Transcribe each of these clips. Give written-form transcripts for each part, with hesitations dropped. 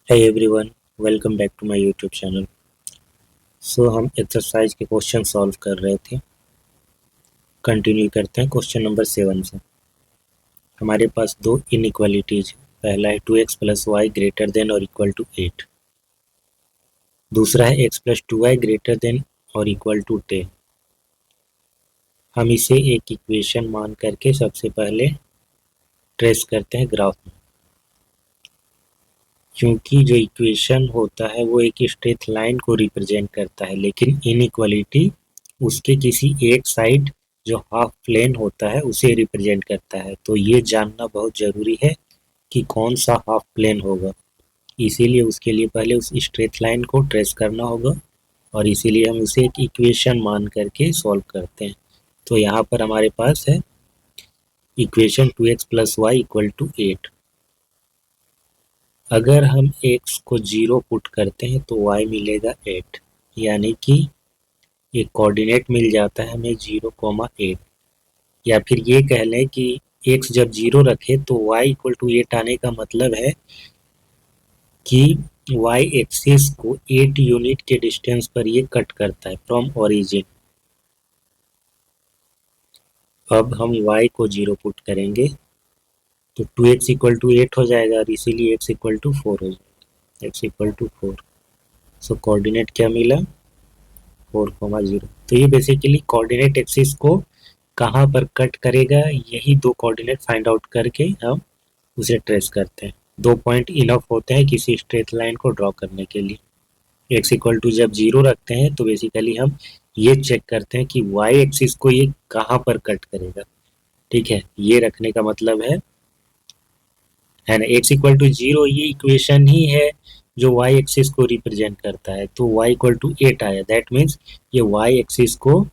Hey everyone, welcome back to my YouTube channel. हम exercise के question solve कर रहे थे। कंटिन्यू करते हैं क्वेश्चन नंबर 7 से। हमारे पास दो इनइक्वालिटीज है। पहला है 2x plus y greater than और इक्वल टू 8। दूसरा है x plus 2y greater than और इक्वल टू 10। हम इसे एक इक्वेशन मान करके सबसे पहले ट्रेस करते हैं ग्राफ में। क्योंकि जो इक्वेशन होता है वो एक स्ट्रेट लाइन को रिप्रेजेंट करता है, लेकिन इनइक्वालिटी उसके किसी एक साइड जो हाफ प्लेन होता है उसे रिप्रेजेंट करता है। तो ये जानना बहुत ज़रूरी है कि कौन सा हाफ प्लेन होगा। इसीलिए उसके लिए पहले उस स्ट्रेट लाइन को ट्रेस करना होगा और इसीलिए हम उसे एक इक्वेशन मान करके सॉल्व करते हैं। तो यहाँ पर हमारे पास है equation 2x plus y equal to 8। अगर हम x को 0 पुट करते हैं तो y मिलेगा 8, यानी कि एक कोऑर्डिनेट मिल जाता है हमें 0,8। या फिर ये कह लें कि x जब 0 रखे तो y इक्वल टू 8 आने का मतलब है कि y एक्सिस को 8 यूनिट के डिस्टेंस पर ये कट करता है फ्रॉम ओरिजिन। अब हम y को 0 पुट करेंगे तो 2x इक्वल टू 8 हो जाएगा और इसीलिए x इक्वल टू 4 हो जाएगा। x equal to 4। So coordinate क्या मिला? 4,0। तो ये बेसिकली कोऑर्डिनेट एक्सिस को कहाँ पर कट करेगा, यही दो कोऑर्डिनेट फाइंड आउट करके हम उसे ट्रेस करते हैं। दो पॉइंट इनफ होते हैं किसी स्ट्रेट लाइन को ड्रॉ करने के लिए। एक्स इक्वल टू जब 0 रखते हैं तो बेसिकली हम ये चेक करते हैं कि वाई एक्सिस को ये कहाँ पर कट करेगा। ठीक है, ये रखने का मतलब है ना। एक्स इक्वल टू 0 ये इक्वेशन ही है जो वाई एक्सिस को रिप्रेजेंट करता है। तो वाई इक्वल टू 8 आया, दैट मीन्स ये वाई एक्सिस को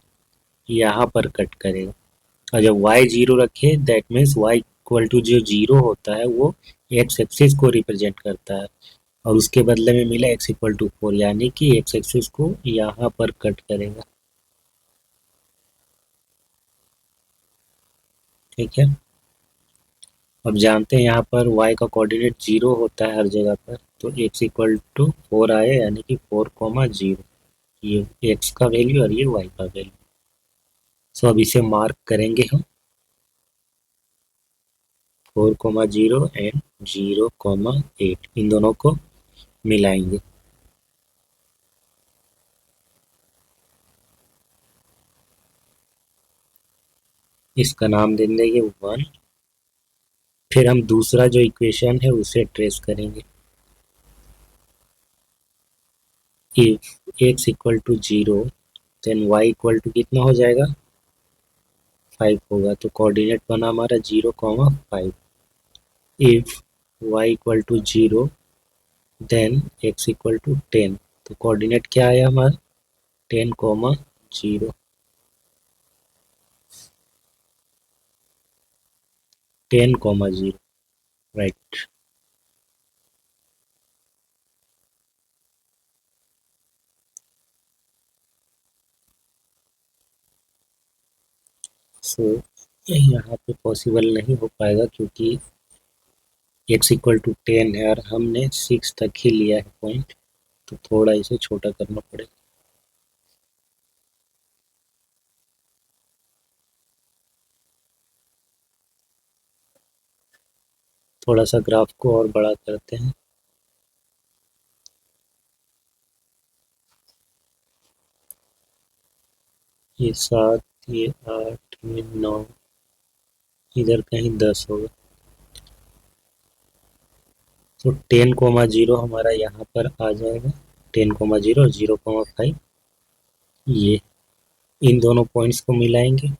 यहाँ पर कट करेगा। और जब y 0 रखे that means y equal to जो 0 होता है वो x एक्सिस को रिप्रेजेंट करता है और उसके बदले में मिला x इक्वल टू 4, यानी कि x एक्सिस को यहाँ पर कट करेगा। ठीक है, अब जानते हैं यहाँ पर y का कोऑर्डिनेट 0 होता है हर जगह पर, तो x इक्वल टू 4 आए, यानी कि 4,0। ये x का वैल्यू और ये y का वैल्यू। सो अब इसे मार्क करेंगे हम 4,0 एंड 0,8 इन दोनों को मिलाएंगे। इसका नाम दे देंगे 1। फिर हम दूसरा जो इक्वेशन है उसे ट्रेस करेंगे। If x equal to 0 then y equal to कितना हो जाएगा? 5 होगा। तो कोऑर्डिनेट बना हमारा 0,5। If y equal to 0 then x equal to 10। तो कोऑर्डिनेट क्या आया हमारा? 10,0। 10,0, राइट। सो यहाँ पे पॉसिबल नहीं हो पाएगा क्योंकि x इक्वल टू 10 है और हमने 6 तक ही लिया है पॉइंट, तो थोड़ा इसे छोटा करना पड़ेगा। थोड़ा सा ग्राफ को और बड़ा करते हैं। ये 7, ये 8, ये 9, इधर कहीं 10 होगा। तो 10,0 हमारा यहाँ पर आ जाएगा। 10,0 और 0,5 ये इन दोनों पॉइंट्स को मिलाएंगे।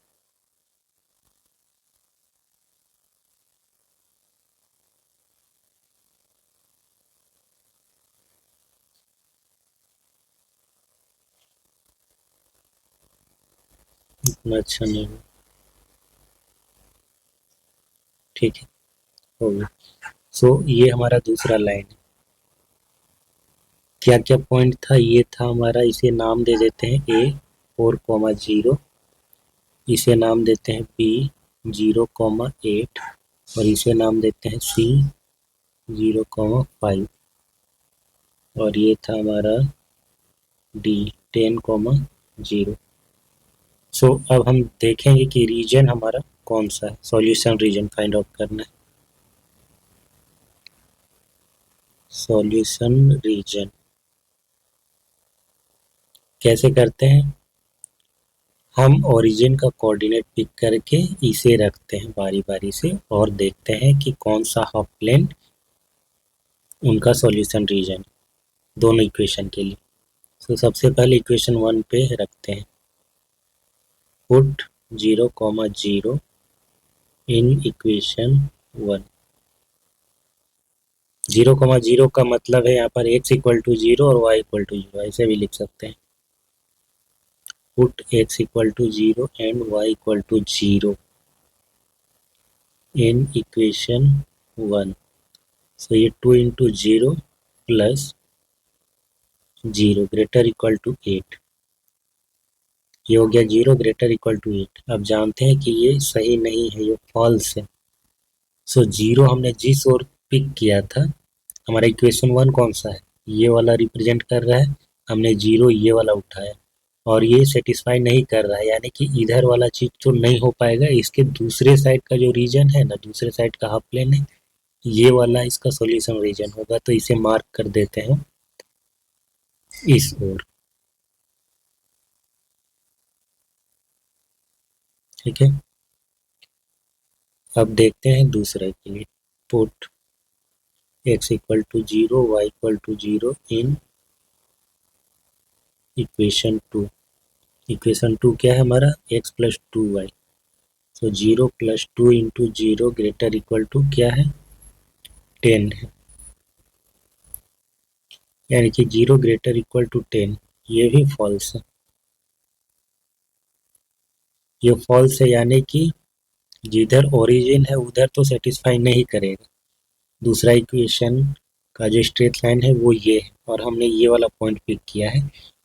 इतना अच्छा नहीं है। ठीक है, हो गया। सो ये हमारा दूसरा लाइन है। क्या क्या पॉइंट था? ये था हमारा, इसे नाम दे देते हैं A 4,0, इसे नाम देते हैं B 0,8 और इसे नाम देते हैं C 0,5। और ये था हमारा डी 10,0। सो अब हम देखेंगे कि रीजन हमारा कौन सा है, सॉल्यूशन रीजन फाइंड आउट करना है। सॉल्यूशन रीजन कैसे करते हैं, हम ओरिजिन का कोऑर्डिनेट पिक करके इसे रखते हैं बारी बारी से और देखते हैं कि कौन सा हाफ प्लेन उनका सॉल्यूशन रीजन, दोनों इक्वेशन के लिए। तो सबसे पहले इक्वेशन 1 पे रखते हैं, पुट 0,0 इन इक्वेशन 1। 0,0 का मतलब है यहाँ पर x इक्वल टू 0 और y इक्वल टू 0, ऐसे भी लिख सकते हैं। Put x equal to 0 and y equal to 0 in equation 1। So ये 2 into 0 plus 0 greater equal to 8, ये हो गया 0 ग्रेटर इक्वल टू 8। अब जानते हैं कि ये सही नहीं है, ये फॉल्स है। सो 0 हमने जिस ओर पिक किया था, हमारा इक्वेशन 1 कौन सा है, ये वाला रिप्रेजेंट कर रहा है, हमने 0 ये वाला उठाया और ये सेटिस्फाई नहीं कर रहा है, यानी कि इधर वाला चीज तो नहीं हो पाएगा। इसके दूसरे साइड का जो रीजन है ना, दूसरे साइड का हाफ प्लेन है, ये वाला इसका सॉल्यूशन रीजन होगा। तो इसे मार्क कर देते हैं इस ओर, ठीक है। अब देखते हैं दूसरे के लिए, put x equal to 0 y equal to 0 in equation 2। Equation 2 क्या है हमारा, x plus 2y। So 0 plus 2 into 0 greater equal to क्या है, 10 है, यानी कि 0 ग्रेटर इक्वल टू 10, ये भी फॉल्स है। ये फॉल्स है यानी कि जिधर ओरिजिन है उधर तो सेटिस्फाई नहीं करेगा। दूसरा इक्वेशन का जो स्ट्रेट लाइन है वो ये है और हमने ये वाला पॉइंट पिक किया है,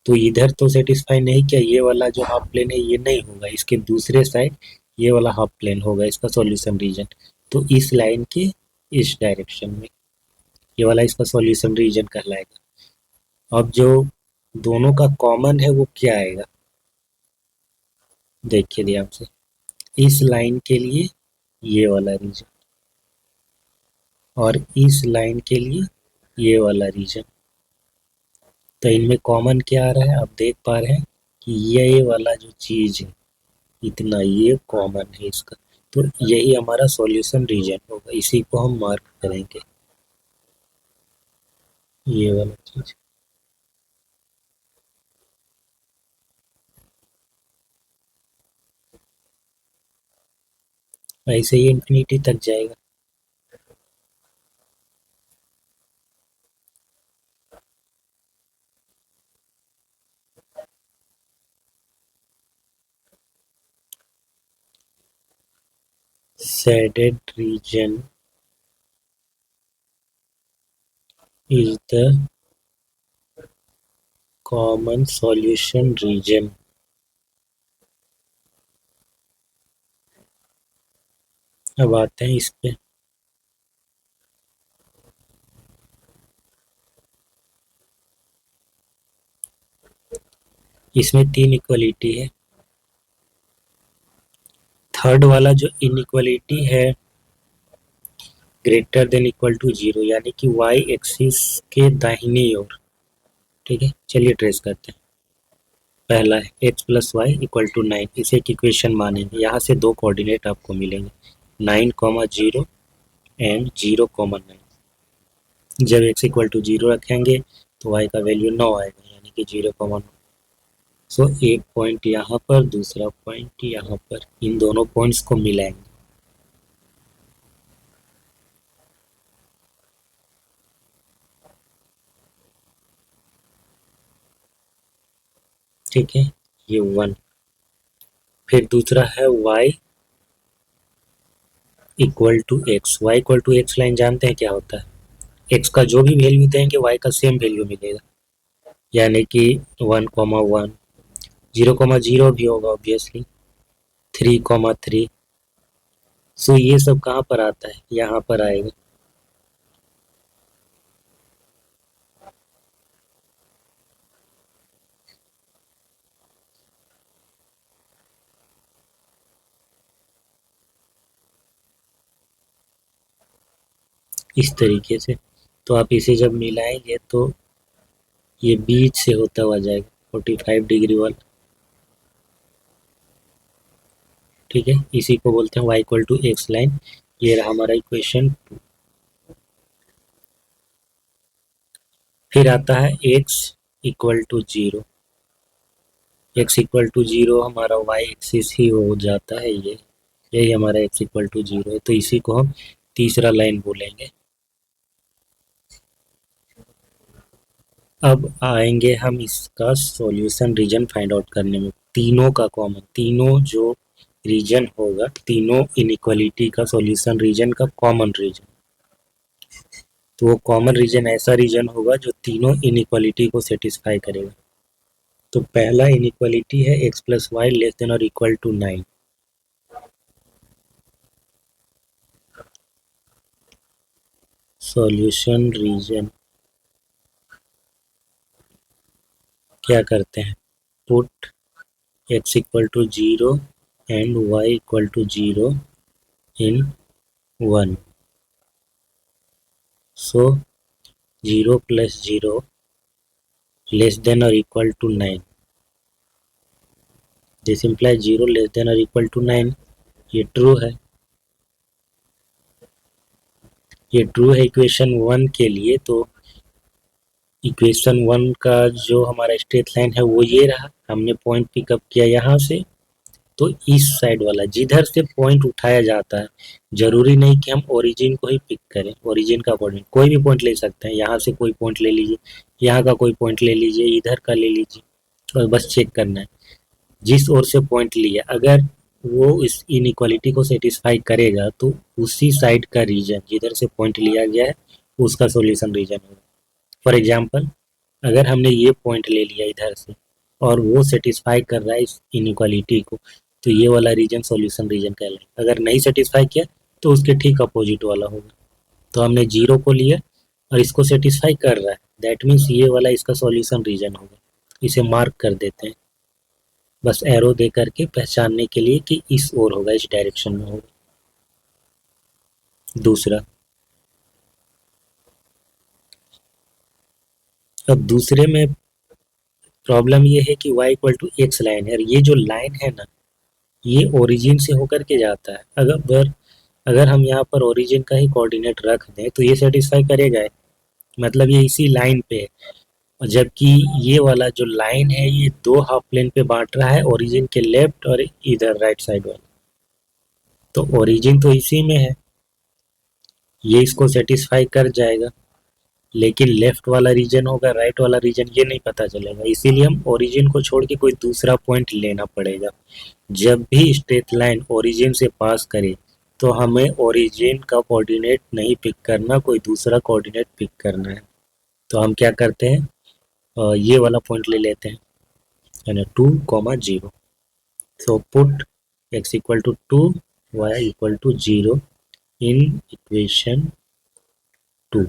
तो इधर तो सेटिस्फाई नहीं किया, ये वाला जो हाफ प्लेन है ये नहीं होगा, इसके दूसरे साइड ये वाला हाफ प्लेन होगा इसका सॉल्यूशन रीजन। तो इस लाइन के इस डायरेक्शन में ये वाला इसका सॉल्यूशन रीजन कहलाएगा। अब जो दोनों का कॉमन है वो क्या आएगा, देखिए ध्यान से, इस लाइन के लिए ये वाला रीजन और इस लाइन के लिए ये वाला रीजन। तो इनमें कॉमन क्या आ रहा है, आप देख पा रहे हैं कि ये वाला जो चीज है इतना ये कॉमन है इसका, तो यही हमारा सॉल्यूशन रीजन होगा, इसी को हम मार्क करेंगे, ये वाला चीज। ऐसे ही इंफिनिटी तक जाएगा। Shaded region is the common solution region. अब आते हैं इस पे, इसमें 3 इक्वलिटी है। थर्ड वाला जो इनइक्वलिटी है ग्रेटर देन इक्वल टू 0, यानी कि y एक्सिस के दाहिनी ओर, ठीक है। चलिए ट्रेस करते हैं। पहला है x plus y equal to 9, इसे एक इक्वेशन मानेंगे, यहाँ से दो कोऑर्डिनेट आपको मिलेंगे, 9,0 एंड 0,9। जब x इक्वल टू 0 रखेंगे तो y का वैल्यू 9 आएगा, यानी कि 0,9। सो एक पॉइंट यहाँ पर, दूसरा पॉइंट यहाँ पर, इन दोनों पॉइंट्स को मिलाएंगे, ठीक है, ये 1। फिर दूसरा है y equal to x, y equal to x line जानते हैं क्या होता है, x का जो भी वैल्यू देंगे y का सेम वैल्यू मिलेगा, यानी कि 1,1, 0,0 भी होगा ऑब्वियसली, 3,3। सो ये सब कहाँ पर आता है, यहाँ पर आएगा। इस तरीके से। तो आप इसे जब मिलाएंगे तो ये बीच से होता हुआ जाएगा 45 डिग्री वाला। ठीक है, इसी को बोलते हैं y equal to x line. ये रहा हमारा इक्वेशन। फिर आता है x equal to zero. x equal to zero हमारा y एक्सिस ही हो जाता है, ये यही हमारा x इक्वल टू जीरो है, तो इसी को हम तीसरा लाइन बोलेंगे। अब आएंगे हम इसका सॉल्यूशन रीजन फाइंड आउट करने में। तीनों का कॉमन, तीनों जो रीजन होगा, तीनों इनइक्वालिटी का सॉल्यूशन रीजन का कॉमन रीजन, तो वो कॉमन रीजन ऐसा रीजन होगा जो तीनों इनइक्वालिटी को सेटिस्फाई करेगा। तो पहला इनइक्वालिटी है x plus y less then और इक्वल टू 9। सॉल्यूशन रीजन क्या करते हैं, put x equal to zero and y equal to zero in 1। So 0 plus 0 less than और equal to 9। This implies 0 less than और equal to 9। ये true है, ये true है इक्वेशन 1 के लिए। तो इक्वेशन 1 का जो हमारा स्ट्रेट लाइन है वो ये रहा, हमने पॉइंट पिकअप किया यहाँ से। तो इस साइड वाला जिधर से पॉइंट उठाया जाता है, जरूरी नहीं कि हम ओरिजिन को ही पिक करें, ओरिजिन का पॉइंट कोई भी पॉइंट ले सकते हैं। यहाँ से कोई पॉइंट ले लीजिए, यहाँ का कोई पॉइंट ले लीजिए, इधर का ले लीजिए, और बस चेक करना है जिस ओर से पॉइंट लिया, अगर वो इस इनइक्वालिटी को सेटिस्फाई करेगा तो उसी साइड का रीजन जिधर से पॉइंट लिया गया है उसका सॉल्यूशन रीजन होगा। फॉर एग्जांपल, अगर हमने ये पॉइंट ले लिया इधर से और वो सेटिस्फाई कर रहा है इस इनइक्वालिटी को, तो ये वाला रीजन सॉल्यूशन रीजन कहलाएगा। अगर नहीं सेटिस्फाई किया तो उसके ठीक अपोजिट वाला होगा। तो हमने जीरो को लिया और इसको सेटिस्फाई कर रहा है, दैट मीन्स ये वाला इसका सॉल्यूशन रीजन होगा। इसे मार्क कर देते हैं बस एरो दे करके पहचानने के लिए कि इस ओर होगा, इस डायरेक्शन में होगा। दूसरा, अब दूसरे में प्रॉब्लम ये है कि y equal to x line है, और ये जो लाइन है ना, ये ओरिजिन से होकर के जाता है। अगर अगर हम यहाँ पर ओरिजिन का ही कोऑर्डिनेट रख दें तो ये सेटिस्फाई करेगा, मतलब ये इसी लाइन पे है। और जबकि ये वाला जो लाइन है ये दो हाफ प्लेन पे बांट रहा है, ओरिजिन के लेफ्ट और इधर राइट साइड वाला। तो ओरिजिन तो इसी में है, ये इसको सेटिस्फाई कर जाएगा, लेकिन लेफ्ट वाला रीजन होगा राइट वाला रीजन ये नहीं पता चलेगा। इसीलिए हम ओरिजिन को छोड़ के कोई दूसरा पॉइंट लेना पड़ेगा। जब भी स्ट्रेट लाइन ओरिजिन से पास करे तो हमें ओरिजिन का कोऑर्डिनेट नहीं पिक करना, कोई दूसरा कोऑर्डिनेट पिक करना है। तो हम क्या करते हैं, ये वाला पॉइंट ले लेते हैं, है ना, 2,0। So put x equal to 2, y equal to 0 in equation 2।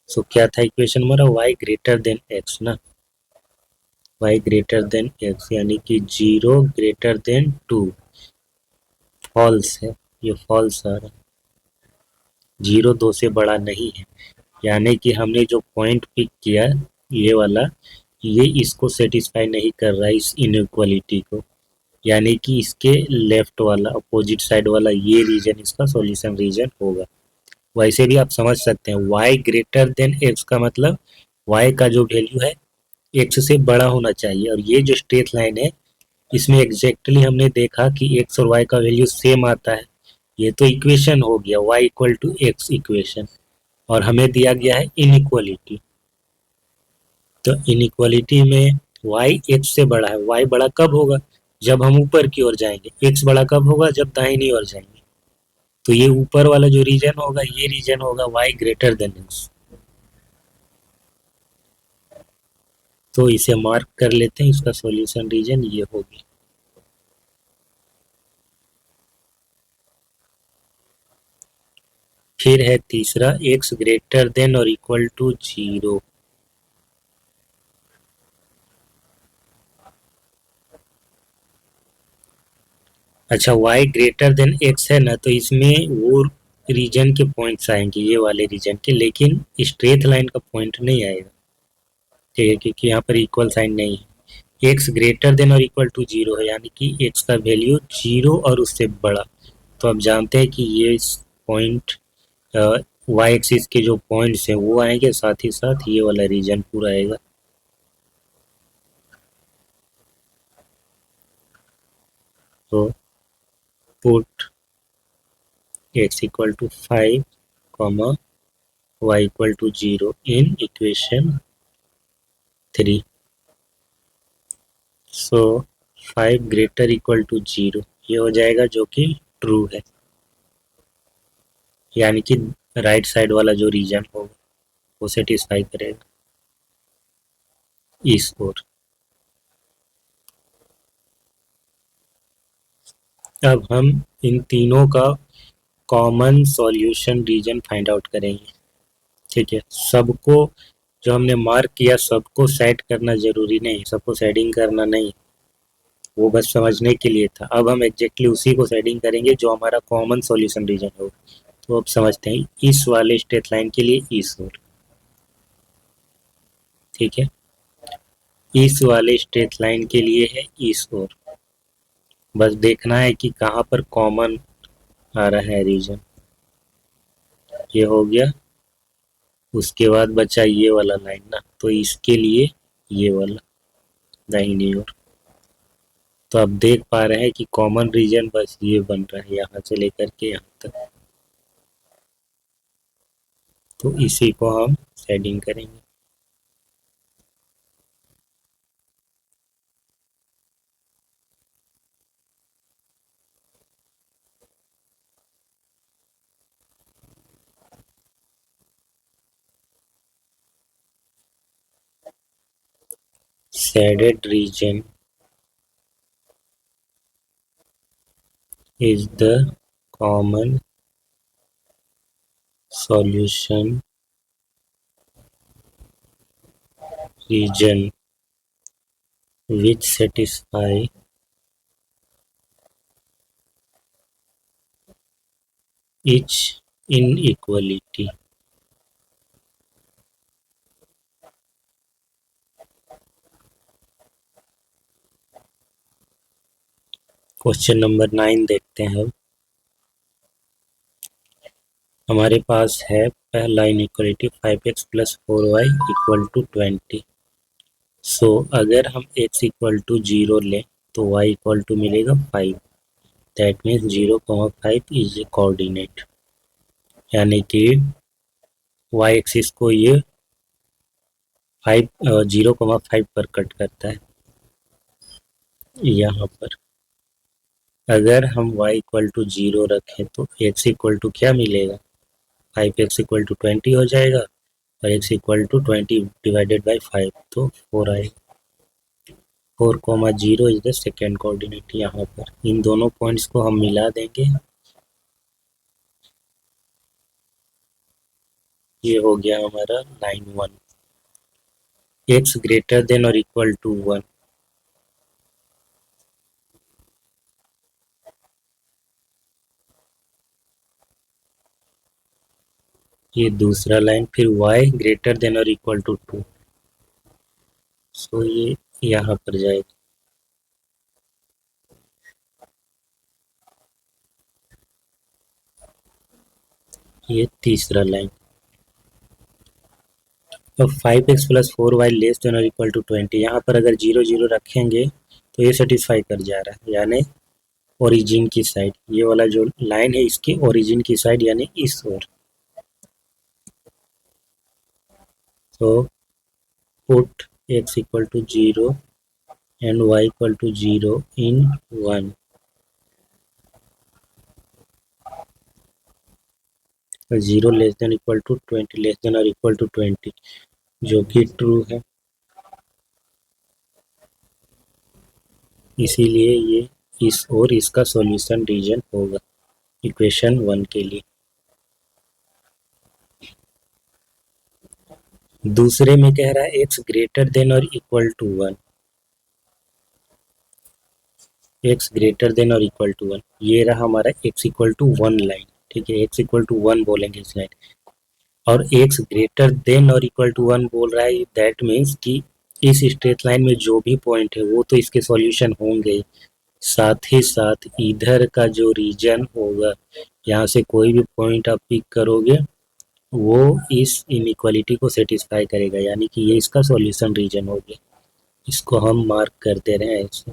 So क्या था इक्वेशन हमारा, y ग्रेटर देन x ना, y ग्रेटर देन x यानी कि 0 ग्रेटर देन 2। फॉल्स है, ये फॉल्स आ रहा है, 0 2 से बड़ा नहीं है। यानी कि हमने जो पॉइंट पिक किया ये वाला, ये इसको सेटिस्फाई नहीं कर रहा है इस इनइक्वालिटी को, यानी कि इसके लेफ्ट वाला अपोजिट साइड वाला ये रीजन इसका सॉल्यूशन रीजन होगा। वैसे भी आप समझ सकते हैं y ग्रेटर देन x का मतलब y का जो वैल्यू है x से बड़ा होना चाहिए। और ये जो स्ट्रेट लाइन है इसमें एग्जैक्टली हमने देखा कि x और y का वैल्यू सेम आता है। ये तो इक्वेशन हो गया y equal to x equation, और हमें दिया गया है इनइक्वालिटी। तो इनइक्वालिटी में y x से बड़ा है। y बड़ा कब होगा, जब हम ऊपर की ओर जाएंगे। x बड़ा कब होगा, जब दाहिनी ओर जाएंगे। तो ये ऊपर वाला जो रीजन होगा ये रीजन होगा y ग्रेटर देन x। तो इसे मार्क कर लेते हैं, इसका सॉल्यूशन रीजन ये होगी। फिर है तीसरा, x ग्रेटर देन और इक्वल टू 0। अच्छा, y ग्रेटर देन x है ना, तो इसमें वो रीजन के पॉइंट्स आएंगे, ये वाले रीजन के, लेकिन स्ट्रेट लाइन का पॉइंट नहीं आएगा, ठीक है, क्योंकि यहाँ पर इक्वल साइन नहीं है। एक्स ग्रेटर देन और इक्वल टू जीरो है, यानी कि एक्स का वैल्यू जीरो और उससे बड़ा। तो आप जानते हैं कि ये पॉइंट वाई एक्सिस के जो पॉइंट्स हैं वो आएंगे, साथ ही साथ ये वाला रीजन पूरा आएगा। तो put x equal to 5 comma y equal to 0 in equation 3। So 5 greater equal to 0 ये हो जाएगा, जो कि ट्रू है, यानी कि राइट साइड वाला जो रीजन होगा वो सेटिस्फाई करेगा इस ओर। अब हम इन तीनों का common solution region find out करेंगे, ठीक है। सबको जो हमने मार्क किया सबको सेट करना जरूरी नहीं, सबको सेटिंग करना नहीं, वो बस समझने के लिए था। अब हम एग्जैक्टली उसी को सेटिंग करेंगे जो हमारा कॉमन सॉल्यूशन रीजन होगा। तो अब समझते हैं, इस वाले स्ट्रेट लाइन के लिए इस ओर, ठीक है, इस वाले स्ट्रेट लाइन के लिए है इस ओर। बस देखना है कि कहाँ पर कॉमन आ रहा है रीजन। ये हो गया। उसके बाद बचा ये वाला लाइन ना, तो इसके लिए ये वाला दाहिनी ओर। तो आप देख पा रहे हैं कि कॉमन रीजन बस ये बन रहा है, यहाँ से लेकर के यहाँ तक। तो इसी को हम शेडिंग करेंगे। Shaded region is the common solution region which satisfy each inequality. Question number 9 देखते हैं। हमारे पास है पहला inequality 5x plus 4y equal to 20। So अगर हम x इक्वल टू 0 लें तो y इक्वल टू मिलेगा 5। That means 0,5 is a coordinate, यानी कि y एक्सिस को ये 0,5 पर कट करता है। यहाँ पर अगर हम y इक्वल टू 0 रखें तो x इक्वल टू क्या मिलेगा, 5x इक्वल टू 20 हो जाएगा, और x equal to 20 divided by 5 तो 4 आएगा। 4,0 इज द सेकेंड कोऑर्डिनेट। यहाँ पर इन दोनों पॉइंट्स को हम मिला देंगे, ये हो गया हमारा लाइन 1। x ग्रेटर देन और इक्वल टू 1, ये दूसरा लाइन। फिर y ग्रेटर देन और इक्वल टू 2, सो ये यहाँ पर जाएगा। ये तीसरा लाइन। अब 5x plus 4y less than और इक्वल टू 20, यहाँ पर अगर 0 0 रखेंगे तो ये सेटिस्फाई कर जा रहा है, यानी ओरिजिन की साइड, ये वाला जो लाइन है इसके ओरिजिन की साइड, यानी इस ओर। तो put x equal to 0 and y equal to 0 in 1। 0 less than equal to 20 less then और इक्वल टू 20, जो कि ट्रू है, इसीलिए ये इस और इसका सॉल्यूशन रीजन होगा इक्वेशन 1 के लिए। दूसरे में कह रहा है x ग्रेटर देन और equal to 1, x greater than और इक्वल टू 1, ये रहा हमारा x इक्वल टू 1 लाइन। ठीक है, x इक्वल टू 1 बोलेंगे इस लाइन, और x ग्रेटर देन और इक्वल टू 1 बोल रहा है, दैट मीन्स कि इस स्ट्रेट लाइन में जो भी पॉइंट है वो तो इसके सॉल्यूशन होंगे, साथ ही साथ इधर का जो रीजन होगा, यहाँ से कोई भी पॉइंट आप पिक करोगे वो इस इनइक्वालिटी को सेटिस्फाई करेगा, यानी कि ये इसका सॉल्यूशन रीजन हो गया। इसको हम मार्क कर दे रहे हैं ऐसे,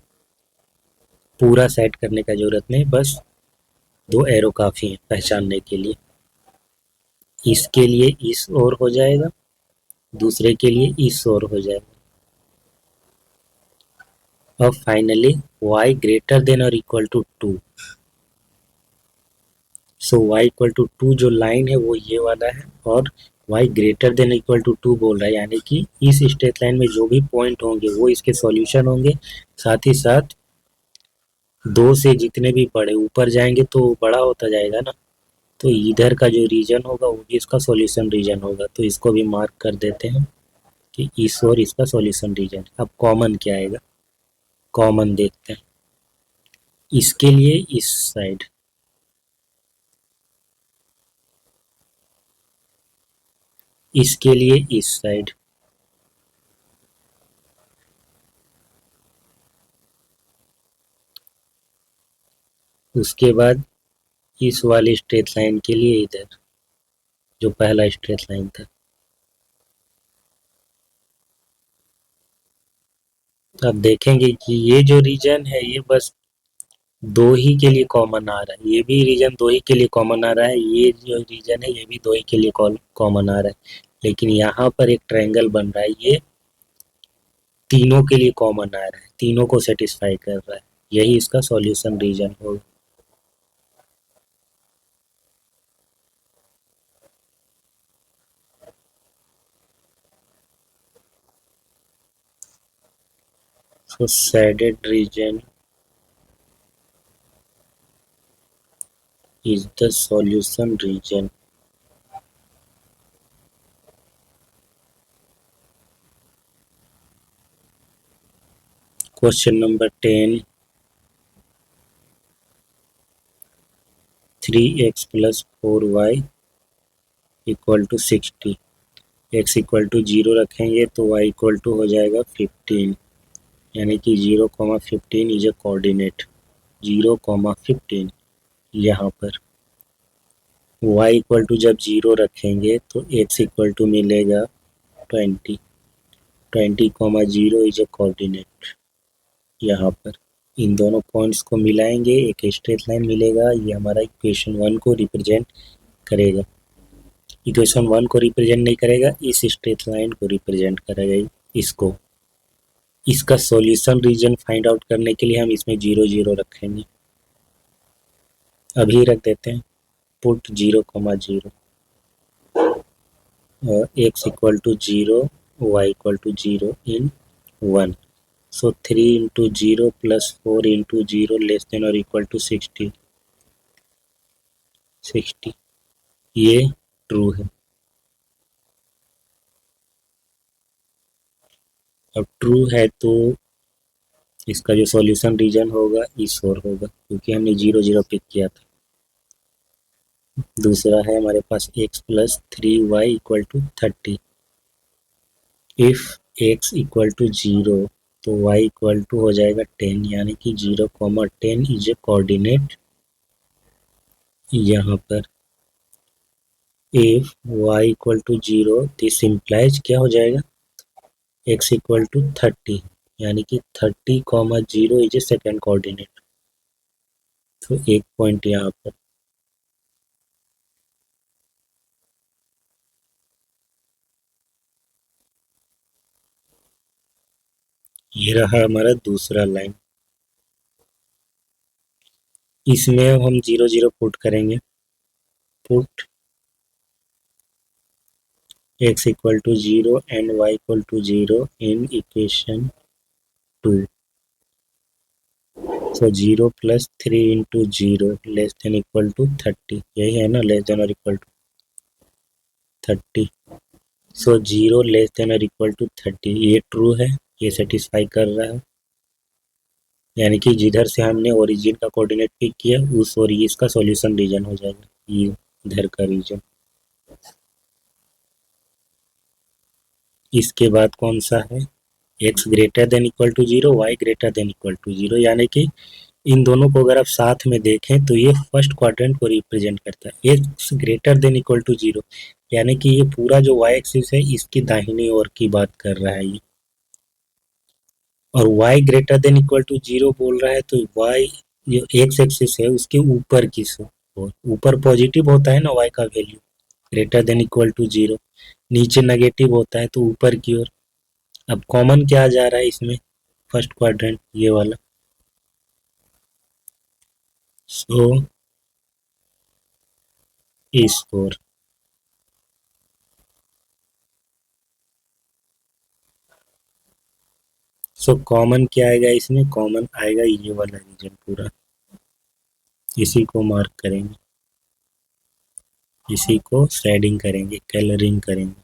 पूरा सेट करने का जरूरत नहीं, बस 2 एरो काफ़ी है पहचानने के लिए। इसके लिए इस ओर हो जाएगा, दूसरे के लिए इस ओर हो जाएगा। अब फाइनली y ग्रेटर देन और equal to 2, so y equal to 2 जो लाइन है वो ये वाला है, और y greater than equal to 2 बोल रहा है, यानी कि इस स्ट्रेट लाइन में जो भी पॉइंट होंगे वो इसके सॉल्यूशन होंगे, साथ ही साथ 2 से जितने भी बड़े ऊपर जाएंगे तो बड़ा होता जाएगा ना, तो इधर का जो रीजन होगा वो भी इसका सॉल्यूशन रीजन होगा। तो इसको भी मार्क कर देते हैं कि इस और इसका सॉल्यूशन रीजन। अब कॉमन क्या आएगा, कॉमन देखते हैं। इसके लिए इस साइड, इसके लिए इस साइड, उसके बाद इस वाली स्ट्रेट लाइन के लिए इधर, जो पहला स्ट्रेट लाइन था। तो अब देखेंगे कि ये जो रीजन है ये बस 2 ही के लिए कॉमन आ रहा है, ये भी रीजन 2 ही के लिए कॉमन आ रहा है, ये जो रीजन है ये भी 2 ही के लिए कॉमन आ रहा है, लेकिन यहाँ पर एक ट्रायंगल बन रहा है, ये तीनों के लिए कॉमन आ रहा है, तीनों को सेटिस्फाई कर रहा है, यही इसका सॉल्यूशन रीजन होगा। So shaded region is the solution region. Question number 10. 3x plus 4y equal to 60। x equal to 0 रखेंगे तो y इक्वल टू हो जाएगा 15, यानी कि 0,15 इज अ कोऑर्डिनेट, 0,15 यहाँ पर। y इक्वल टू जब 0 रखेंगे तो x इक्वल टू मिलेगा 20, 20,0 इज अ कोऑर्डिनेट यहाँ पर। इन दोनों पॉइंट्स को मिलाएंगे, एक स्ट्रेट लाइन मिलेगा, ये हमारा इक्वेशन 1 को रिप्रेजेंट करेगा। इक्वेशन 1 को रिप्रेजेंट नहीं करेगा, इस स्ट्रेट लाइन को रिप्रेजेंट करेगा। इसको, इसका सॉल्यूशन रीजन फाइंड आउट करने के लिए हम इसमें 0 0 रखेंगे, अभी रख देते हैं। पुट 0,0 और x equal to 0, y equal to 0 in 1, so 3 into 0 plus 4 into 0 less than और इक्वल टू 60, 60 ये ट्रू है। अब ट्रू है तो इसका जो सॉल्यूशन रीजन होगा इस ओर होगा, क्योंकि हमने 0 0 पिक किया था। दूसरा है हमारे पास x plus 3y equal to 30। If x equal to 0 तो y इक्वल टू हो जाएगा 10, यानी कि 0,10 इज ए कोऑर्डिनेट यहाँ पर। If y equal to 0, this implies क्या हो जाएगा, x इक्वल टू 30, यानी कि 30,0 इज ए सेकेंड कोऑर्डिनेट। तो एक पॉइंट यहाँ पर। ये रहा हमारा दूसरा लाइन, इसमें हम 0 0 पुट करेंगे। Put x equal to 0 and y equal to 0 in equation 2, so 0 plus 3 into 0 less than equal to 30, यही है ना, लेस देन और equal to 30, so 0 less than और इक्वल टू 30, ये ट्रू है, ये सेटिस्फाई कर रहा है, यानी कि जिधर से हमने ओरिजिन का कोऑर्डिनेट पिक किया उस और इसका सॉल्यूशन रीजन हो जाएगा। ये इधर का रीजन। इसके बाद कौन सा है, x greater than equal to zero, y greater than equal to zero, यानी कि इन दोनों को अगर आप साथ में देखें तो ये फर्स्ट क्वाड्रेंट को रिप्रेजेंट करता है। x greater than equal to zero यानी कि ये पूरा जो y एक्सिस है इसकी दाहिनी ओर की बात कर रहा है ये, और y greater than equal to zero बोल रहा है तो y जो x एक्सिस है उसके ऊपर की ओर, ऊपर पॉजिटिव होता है ना y का value greater than equal to zero, नीचे नेगेटिव होता है तो ऊपर की ओर। अब कॉमन क्या जा रहा है इसमें, फर्स्ट क्वाड्रेंट ये वाला, सो इस ओर। सो कॉमन क्या आएगा इसमें, कॉमन आएगा ये वाला रीजन पूरा, इसी को मार्क करेंगे, इसी को शेडिंग करेंगे, कलरिंग करेंगे।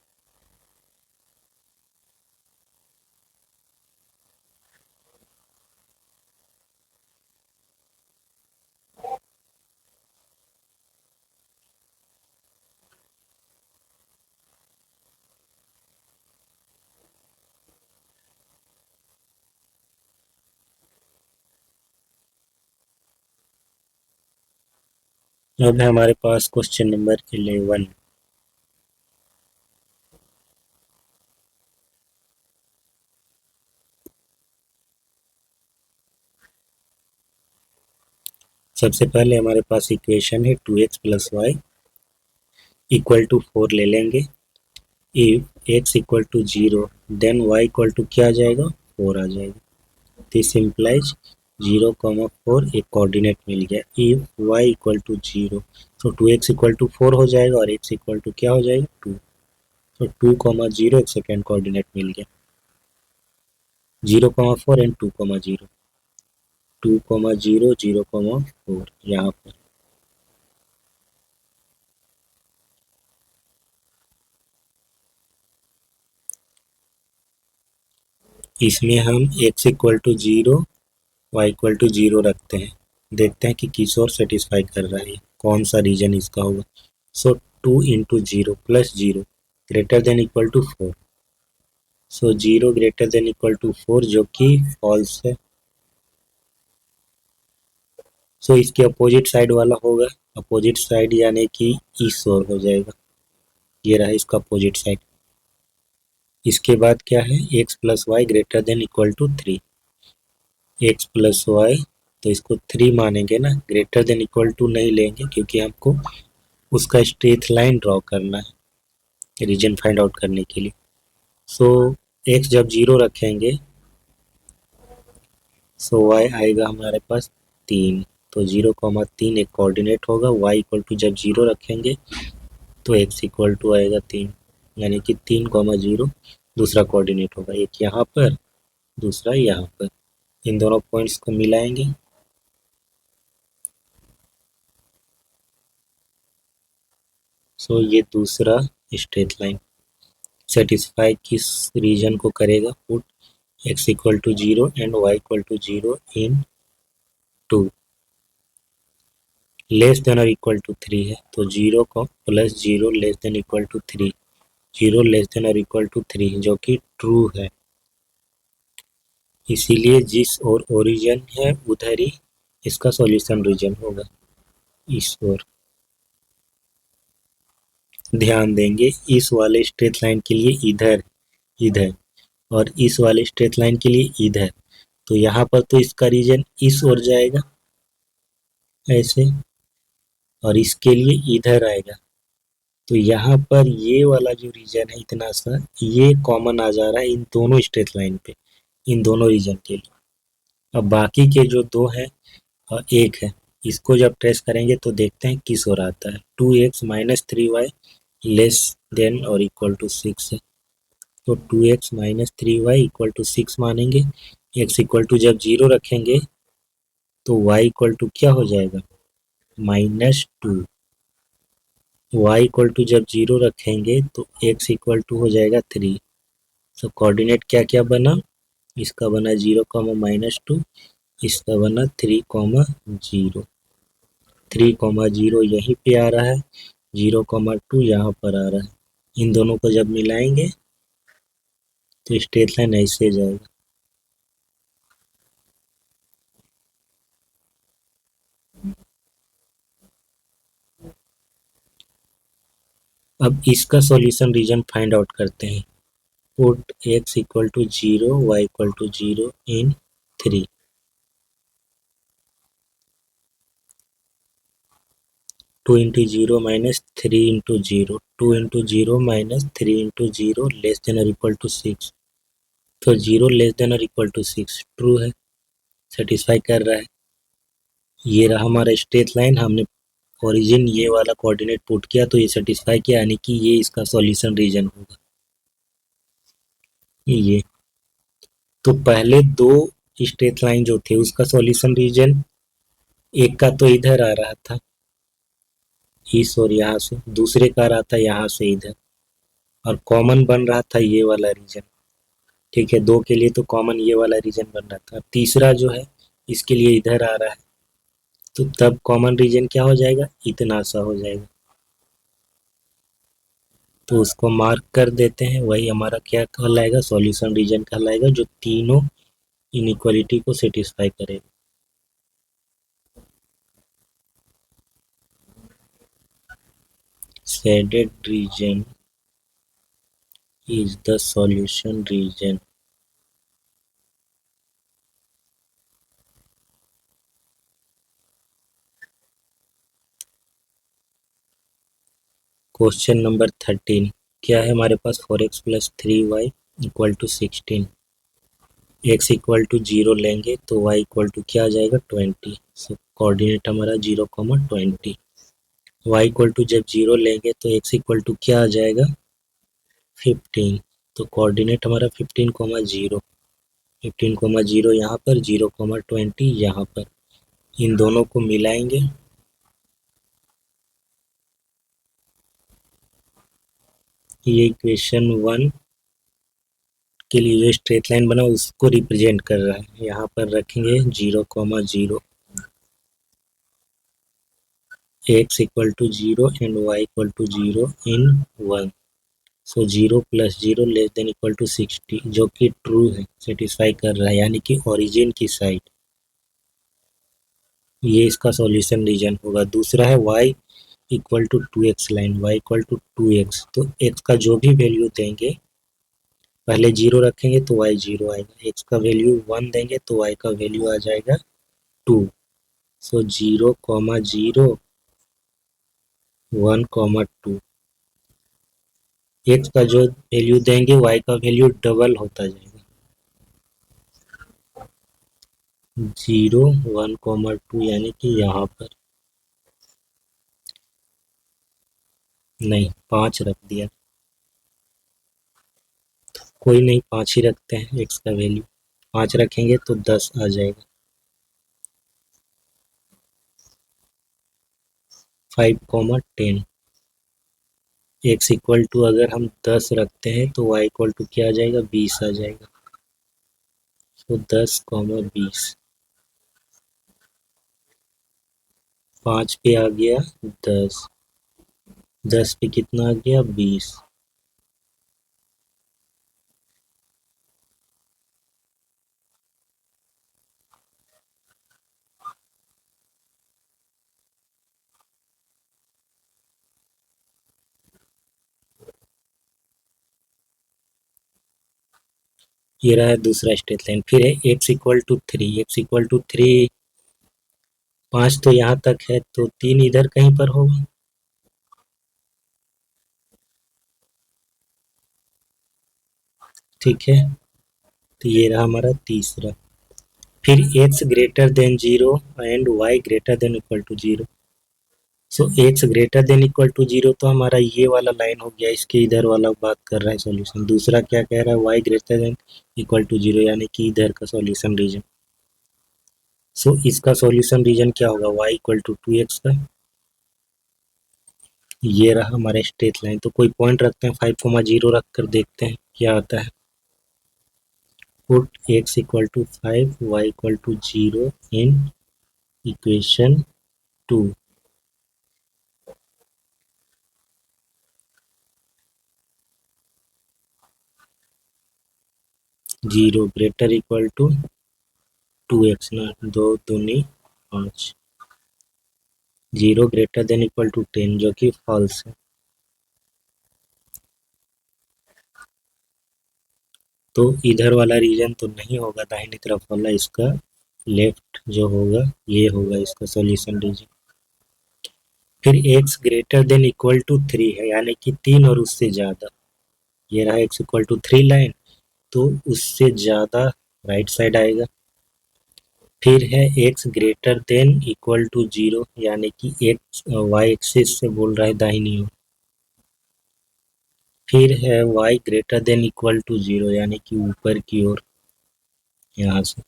अब है हमारे पास क्वेश्चन नंबर 11। सबसे पहले हमारे पास इक्वेशन है 2x plus y equal to 4 ले लेंगे। If x equal to zero then y equal to क्या आ जाएगा, 4 आ जाएगा। दिस इम्प्लाइज 0,4 एक कोऑर्डिनेट मिल गया। If y equal to zero तो 2x इक्वल टू 4 हो जाएगा और x इक्वल टू क्या हो जाएगा, 2। तो 2,0 एक सेकेंड कोऑर्डिनेट मिल गया, 0,4 एंड 2,0, 2,0 0,4 यहाँ पर। इसमें हम x equal to zero y equal to zero रखते हैं, देखते हैं कि किस और सेटिस्फाई कर रहा है, कौन सा रीजन इसका होगा। So 2 into zero plus zero greater than equal to 4, so zero greater than equal to 4 जो कि फॉल्स है। सो इसके अपोजिट साइड वाला होगा, अपोजिट साइड यानी कि इस ओर हो जाएगा, ये रहा इसका अपोजिट साइड। इसके बाद क्या है, x plus y greater than equal to 3, x plus y तो इसको 3 मानेंगे ना, ग्रेटर देन इक्वल टू नहीं लेंगे क्योंकि हमको उसका स्ट्रेट लाइन ड्रॉ करना है रीजन फाइंड आउट करने के लिए। सो x जब जीरो रखेंगे सो y आएगा हमारे पास 3, तो 0,3 एक कोऑर्डिनेट होगा। y इक्वल टू जब जीरो रखेंगे तो x इक्वल टू आएगा 3, यानी कि 3,0 दूसरा कोऑर्डिनेट होगा, एक यहाँ पर दूसरा यहाँ पर। इन दोनों पॉइंट्स को मिलाएंगे, सो ये दूसरा स्ट्रेट लाइन सेटिस्फाई किस रीजन को करेगा, put x equal to zero and y equal to zero in 2 less then और इक्वल टू 3 है, तो जीरो को plus zero less than equal to 3, zero less then और इक्वल टू 3 जो कि ट्रू है। इसीलिए जिस और ओरिजिन है उधर ही इसका सॉल्यूशन रीजन होगा, इस ओर। ध्यान देंगे इस वाले स्ट्रेट लाइन के लिए इधर इधर और इस वाले स्ट्रेट लाइन के लिए इधर, तो यहाँ पर तो इसका रीजन इस ओर जाएगा ऐसे, और इसके लिए इधर आएगा। तो यहाँ पर ये वाला जो रीजन है इतना सा ये कॉमन आ जा रहा है इन दोनों स्ट्रेट लाइन पे, इन दोनों रीजन के लिए। अब बाकी के जो दो हैं और एक है, इसको जब ट्रेस करेंगे तो देखते हैं किस ओर आता है। 2x minus 3y less than और इक्वल टू 6 है, तो 2x minus 3y equal to 6 मानेंगे। x इक्वल टू जब जीरो रखेंगे तो y इक्वल टू क्या हो जाएगा, -2। y इक्वल टू जब जीरो रखेंगे तो x इक्वल टू हो जाएगा 3। तो कोऑर्डिनेट क्या क्या बना, इसका बना 0, -2, इसका बना 3, 0। 3,0 यहीं पे आ रहा है, 0,2 यहाँ पर आ रहा है। इन दोनों को जब मिलाएंगे तो स्ट्रेट लाइन ऐसे जाएगा। अब इसका सॉल्यूशन रीजन फाइंड आउट करते हैं। Put x equal to 0, y equal to 0 in 3। 2 into 0 minus 3 into 0, 2 into 0 minus 3 into 0 less than और इक्वल टू 6। तो 0 लेस देन और इक्वल टू 6 ट्रू है, सेटिस्फाई कर रहा है। ये रहा हमारा स्ट्रेट लाइन, हमने ओरिजिन ये वाला कोऑर्डिनेट पुट किया तो ये सेटिस्फाई किया, यानी कि ये इसका सॉल्यूशन रीजन होगा। ये तो पहले दो स्ट्रेट लाइन जो थे उसका सॉल्यूशन रीजन, एक का तो इधर आ रहा था इस और यहाँ से, दूसरे का आ रहा था यहाँ से इधर, और कॉमन बन रहा था ये वाला रीजन। ठीक है, दो के लिए तो कॉमन ये वाला रीजन बन रहा था। तीसरा जो है इसके लिए इधर आ रहा है, तो तब कॉमन रीजन क्या हो जाएगा, इतना सा हो जाएगा। तो उसको मार्क कर देते हैं, वही हमारा क्या कहलाएगा, सॉल्यूशन रीजन कहलाएगा, जो तीनों इनइक्वालिटी को सेटिस्फाई करेगा। Shaded region is the solution region. Question number 13 क्या है हमारे पास, 4x plus 3y equal to 16। x equal to 0 लेंगे तो y इक्वल टू क्या आ जाएगा, 20। सो कोऑर्डिनेट हमारा 0,20। y इक्वल टू जब 0 लेंगे तो x इक्वल टू क्या आ जाएगा, 15। तो कोऑर्डिनेट हमारा 15,0, 15,0 यहाँ पर, 0,20 यहाँ पर। इन दोनों को मिलाएंगे, ये इक्वेशन 1 के लिए जो स्ट्रेट लाइन बना उसको रिप्रेजेंट कर रहा है। यहाँ पर रखेंगे 0,0, x equal to 0 and y equal to 0 in 1। So 0 plus 0 less than equal to 60, जो कि ट्रू है, सेटिस्फाई कर रहा है, यानी कि ओरिजिन की साइड। ये इसका सॉल्यूशन रीजन होगा। दूसरा है y equal to 2x line, y equal to 2x। तो x का जो भी वैल्यू देंगे, पहले 0 रखेंगे तो y 0 आएगा, x का वैल्यू 1 देंगे तो y का वैल्यू आ जाएगा 2। सो 0,0 1,2। x का जो वैल्यू देंगे y का वैल्यू डबल होता जाएगा, 0 1,2, यानी कि यहाँ पर नहीं 5 रख दिया, कोई नहीं 5 ही रखते हैं। x का वैल्यू 5 रखेंगे तो 10 आ जाएगा, 5,10। x इक्वल टू अगर हम 10 रखते हैं तो y इक्वल टू क्या आ जाएगा, 20 आ जाएगा। तो 10,20, 5 पे आ गया 10, 10 पे कितना आ गया, 20। ये रहा है दूसरा स्ट्रेट लाइन। फिर है x equal to 3, x equal to 3, 5 तो यहाँ तक है तो 3 इधर कहीं पर होगा। ठीक है, तो ये रहा हमारा तीसरा। फिर x greater than 0 and y greater than equal to 0। सो x greater than equal to 0 तो हमारा ये वाला लाइन हो गया, इसके इधर वाला बात कर रहा है सॉल्यूशन। दूसरा क्या कह रहा है, y greater than equal to 0, यानी कि इधर का सॉल्यूशन रीजन। सो इसका सॉल्यूशन रीजन क्या होगा, y इक्वल टू 2x का। ये रहा हमारा स्ट्रेट लाइन। तो कोई पॉइंट रखते हैं, 5,0 रख कर देखते हैं क्या आता है। Put x equal to 5, y equal to 0 in equation 2। Zero greater equal to 2x ना, दो दूनी 5, zero greater than equal to 10 जो कि फॉल्स है। तो इधर वाला रीजन तो नहीं होगा दाहिनी तरफ वाला, इसका लेफ्ट जो होगा ये होगा इसका सॉल्यूशन रीजन। फिर x greater than equal to 3 है, यानी कि 3 और उससे ज़्यादा। ये रहा x इक्वल टू 3 लाइन, तो उससे ज़्यादा राइट साइड आएगा। फिर है x greater than equal to 0, यानी कि x y एक्सिस से बोल रहा है दाहिनी ओर। फिर है y greater than equal to 0, यानी कि ऊपर की ओर यहाँ से।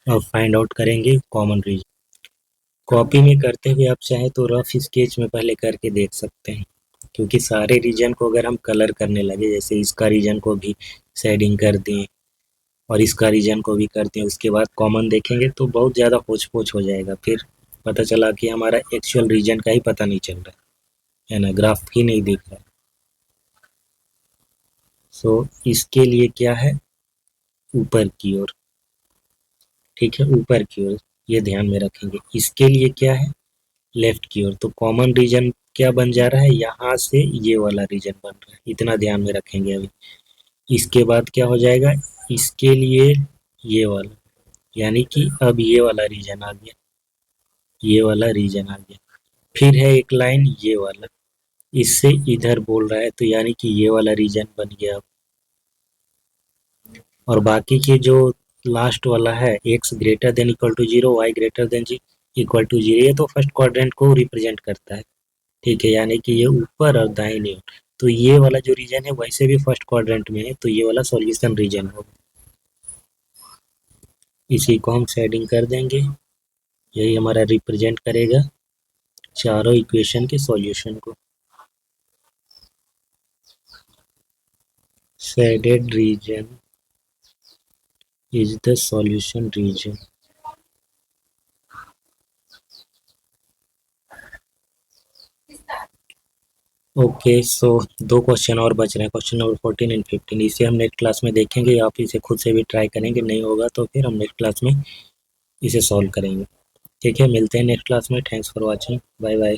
अब फाइंड आउट करेंगे कॉमन रीजन। कॉपी में करते हुए आप चाहे तो रफ स्केच में पहले करके देख सकते हैं, क्योंकि सारे रीजन को अगर हम कलर करने लगे, जैसे इसका रीजन को भी शेडिंग कर दें और इसका रीजन को भी करते हैं, उसके बाद कॉमन देखेंगे तो बहुत ज़्यादा होच पोच हो जाएगा। फिर पता चला कि हमारा एक्चुअल रीजन का ही पता नहीं चल रहा है ना, ग्राफ ही नहीं दिख रहा है। सो इसके लिए क्या है, ऊपर की ओर। ठीक है, ऊपर की ओर, ये ध्यान में रखेंगे। इसके लिए क्या है, लेफ्ट की ओर। तो कॉमन रीजन क्या बन जा रहा है, यहाँ से ये वाला रीजन बन रहा है, इतना ध्यान में रखेंगे अभी। इसके बाद क्या हो जाएगा, इसके लिए ये वाला, यानी कि अब ये वाला रीजन आ गया, ये वाला रीजन आ गया। फिर है एक लाइन ये वाला, इससे इधर बोल रहा है, तो यानी कि ये वाला रीजन बन गया। और बाकी के जो लास्ट वाला है, x greater than equal to 0, y greater than equal to 0, ये तो फर्स्ट क्वाड्रेंट को रिप्रेजेंट करता है। ठीक है, यानी कि ये ऊपर और दाहिनी ओर। तो ये वाला जो रीजन है वैसे भी फर्स्ट क्वाड्रेंट में है, तो ये वाला सॉल्यूशन रीजन होगा। इसी को हम शेडिंग कर देंगे, यही हमारा रिप्रेजेंट करेगा चारों इक्वेशन के सॉल्यूशन को। Shaded region is the solution region. Okay, so दो क्वेश्चन और बच रहे हैं, क्वेश्चन नंबर 14 एंड 15। इसे हम नेक्स्ट क्लास में देखेंगे, आप इसे खुद से भी ट्राई करेंगे, नहीं होगा तो फिर हम नेक्स्ट क्लास में इसे सॉल्व करेंगे। ठीक है, मिलते हैं नेक्स्ट क्लास में। Thanks for watching, bye bye.